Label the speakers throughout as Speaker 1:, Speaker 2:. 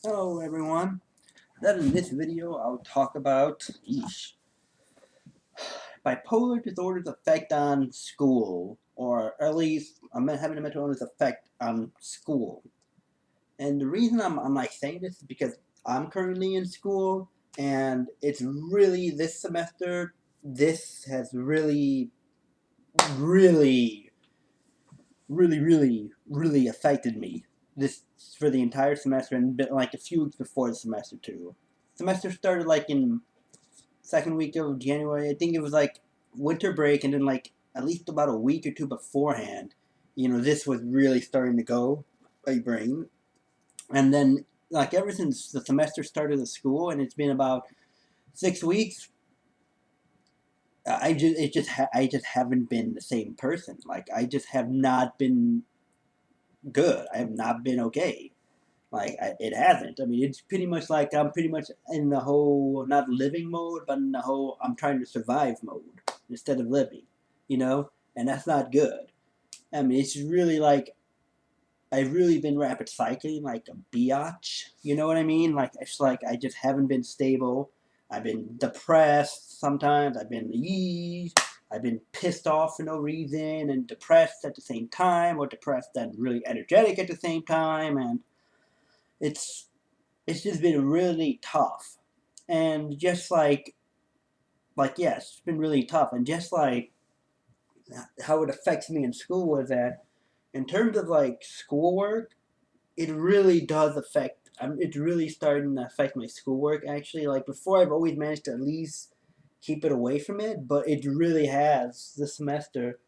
Speaker 1: Hello everyone. Then in this video I'll talk about bipolar disorder's effect on school, or at least I'm having a mental illness effect on school. And the reason I'm like saying this is because I'm currently in school, and it's really this semester. This has really, really affected me. This for the entire semester, and like a few weeks before the semester too. Semester started like in second week of January. I think it was like winter break, and then like at least about a week or two beforehand, this was really starting to go, my brain. And then like ever since the semester started at school, and it's been about 6 weeks. I just haven't been the same person. Like I just have not been good. I have not been okay. It hasn't. I mean, it's pretty much like I'm pretty much in the whole not living mode, but in the whole I'm trying to survive mode instead of living, and that's not good. I mean, it's really like I've really been rapid cycling like a biatch. You know what I mean? Like it's like I just haven't been stable. I've been depressed sometimes. I've been pissed off for no reason and depressed at the same time, or depressed and really energetic at the same time, and it's it's just been really tough. And just yes, it's been really tough. And just like how it affects me in school is that in terms of like schoolwork, it really does affect. It's really starting to affect my schoolwork actually. Like before, I've always managed to at least keep it away from it, but it really has this semester.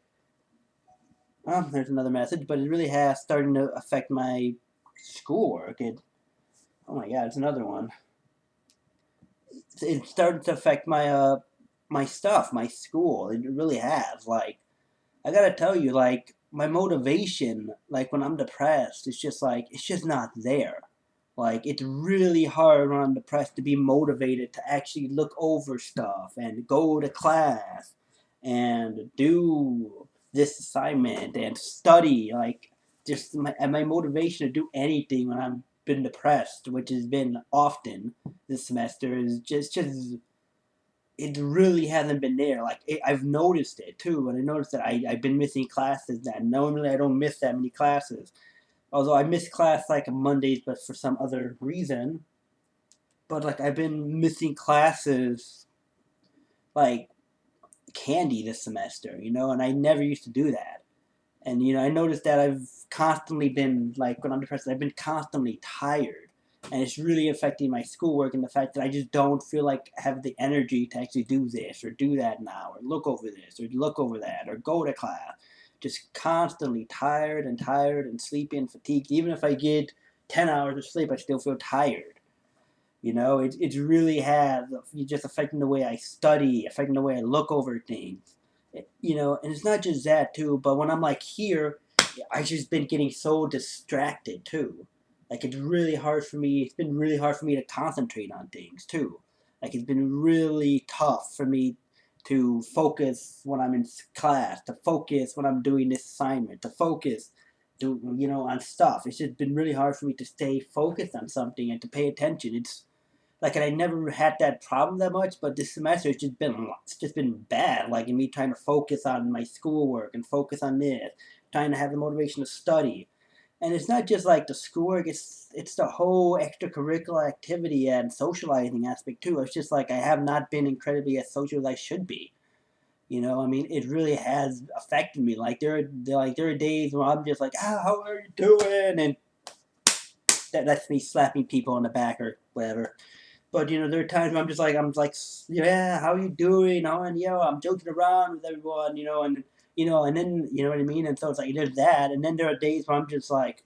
Speaker 1: Oh, there's another message, but it really has starting to affect my schoolwork. Oh my god, it's another one. It started to affect my stuff, my school. It really has. Like I gotta tell you, like my motivation, like when I'm depressed, it's just not there. Like it's really hard when I'm depressed to be motivated to actually look over stuff and go to class and do this assignment and study. Like just my motivation to do anything when I'm been depressed, which has been often this semester, is just it really hasn't been there. I've noticed it too, and I noticed that I've been missing classes. That normally I don't miss that many classes, although I miss class like on Mondays, but for some other reason. But like I've been missing classes like candy this semester, and I never used to do that. And I noticed that I've constantly been like when I'm depressed, I've been constantly tired, and it's really affecting my schoolwork and the fact that I just don't feel like I have the energy to actually do this or do that now or look over this or look over that or go to class. Just constantly tired and sleepy and fatigued. Even if I get 10 hours of sleep, I still feel tired. It really has just affecting the way I study, affecting the way I look over things. And it's not just that too, but when I'm like here, I just been getting so distracted too. Like it's really hard for me. It's been really hard for me to concentrate on things too. Like it's been really tough for me to focus when I'm in class, to focus when I'm doing this assignment, to focus, on stuff. It's just been really hard for me to stay focused on something and to pay attention. It's like, and I never had that problem that much, but this semester it's just been bad. Like in me trying to focus on my schoolwork and focus on this, trying to have the motivation to study. And it's not just like the schoolwork; it's the whole extracurricular activity and socializing aspect too. It's just like I have not been incredibly as social as I should be. I mean, it really has affected me. Like there are days where I'm just like, how are you doing? And that's me slapping people on the back or whatever. But there are times where I'm like, yeah, how you doing? Oh, and I'm joking around with everyone, and then you know what I mean. And so it's like there's that, and then there are days where I'm just like,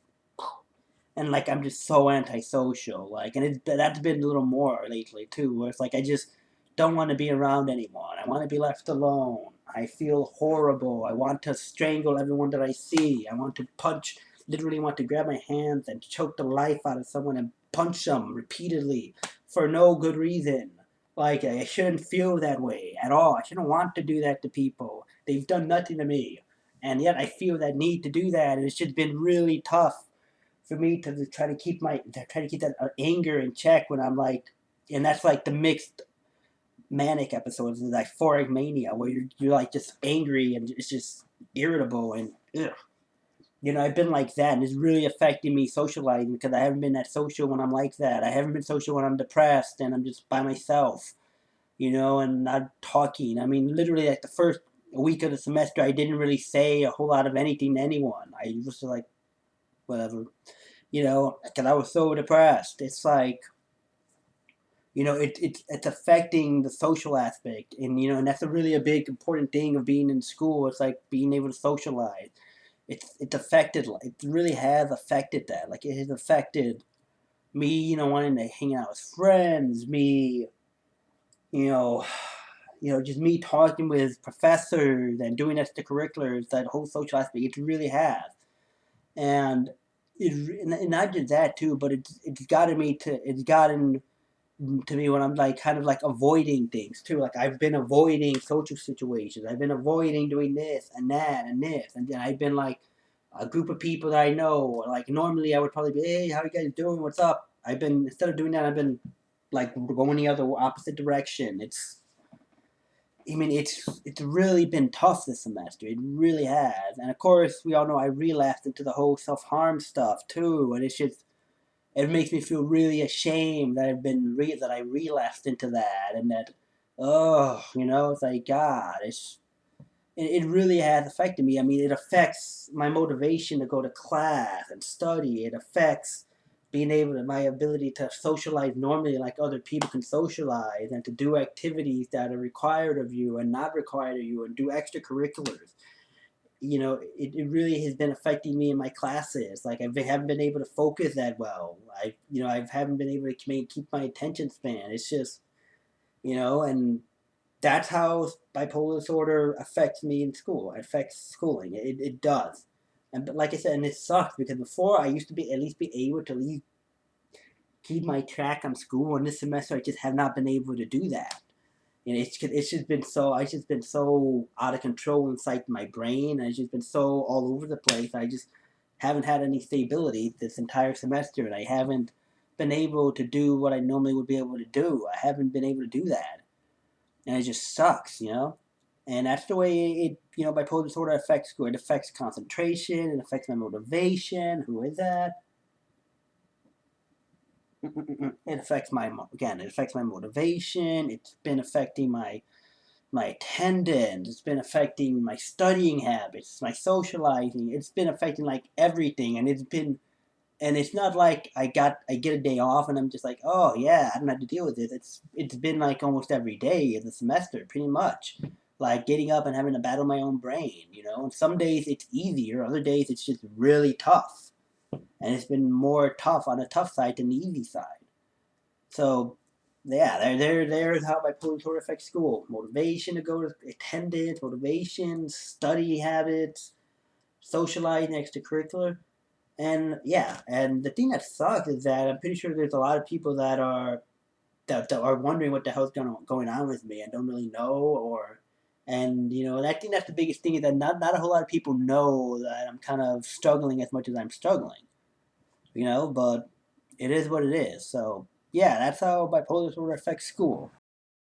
Speaker 1: and like I'm just so antisocial, like, and that's been a little more lately too, where it's like I just don't want to be around anyone. I want to be left alone. I feel horrible. I want to strangle everyone that I see. I want to punch, literally want to grab my hands and choke the life out of someone and punch them repeatedly for no good reason. Like I shouldn't feel that way at all. I shouldn't want to do that to people. They've done nothing to me, and yet I feel that need to do that, and it's just been really tough for me to try to keep that anger in check when I'm like, and that's like the mixed manic episodes, the euphoric mania, where you're like just angry and it's just irritable and ugh. I've been like that, and it's really affecting me socializing because I haven't been that social when I'm like that. I haven't been social when I'm depressed and I'm just by myself, and not talking. I mean, literally, like the first week of the semester, I didn't really say a whole lot of anything to anyone. I was just like, whatever, because I was so depressed. It's like, it's affecting the social aspect, and that's a really a big important thing of being in school. It's like being able to socialize. It's affected. It really has affected that. Like it has affected me, wanting to hang out with friends. Me, you know, just me talking with professors and doing extracurriculars. That whole social aspect. It really has, and and not just that too, but it's gotten to me when I'm like kind of like avoiding things too. Like I've been avoiding social situations. I've been avoiding doing this and that and this, and then I've been like a group of people that I know. Like normally I would probably be, hey, how you guys doing? What's up? I've been instead of doing that, I've been like going the other opposite direction. It's really been tough this semester. It really has, and of course we all know I relapsed into the whole self harm stuff too, and it makes me feel really ashamed that that I relapsed into that and that it's like God, it really has affected me. I mean, it affects my motivation to go to class and study. It affects my ability to socialize normally like other people can socialize and to do activities that are required of you and not required of you and do extracurriculars. It really has been affecting me in my classes. Like I haven't been able to focus that well. I haven't been able to keep my attention span. It's just, and that's how bipolar disorder affects me in school. It affects schooling. It does. And but like I said, and it sucks because before I used to be at least be able to at least keep my track on school. And this semester I just have not been able to do that. It's just been so out of control inside my brain, and it's just been so all over the place. I just haven't had any stability this entire semester, and I haven't been able to do what I normally would be able to do. I haven't been able to do that, and it just sucks. And that's the way bipolar disorder affects school. It affects concentration. It affects my motivation. Who is that? It affects it affects my motivation. It's been affecting my attendance. It's been affecting my studying habits, my socializing. It's been affecting like everything, and it's not like I get a day off and I'm just like, oh yeah, I don't have to deal with it. It's been like almost every day of the semester, pretty much. Like getting up and having to battle my own brain. And some days it's easier, other days it's just really tough, and it's been more tough on the tough side than the easy side. So yeah, there's how bipolar disorder affects school. Motivation to go to attendance, motivation, study habits, socializing, extracurricular. And yeah, and the thing that sucks is that I'm pretty sure there's a lot of people that are wondering what the hell's going on with me and don't really know and I think that's the biggest thing is that not a whole lot of people know that I'm kind of struggling as much as I'm struggling. But it is what it is. So yeah, that's how bipolar disorder affects school.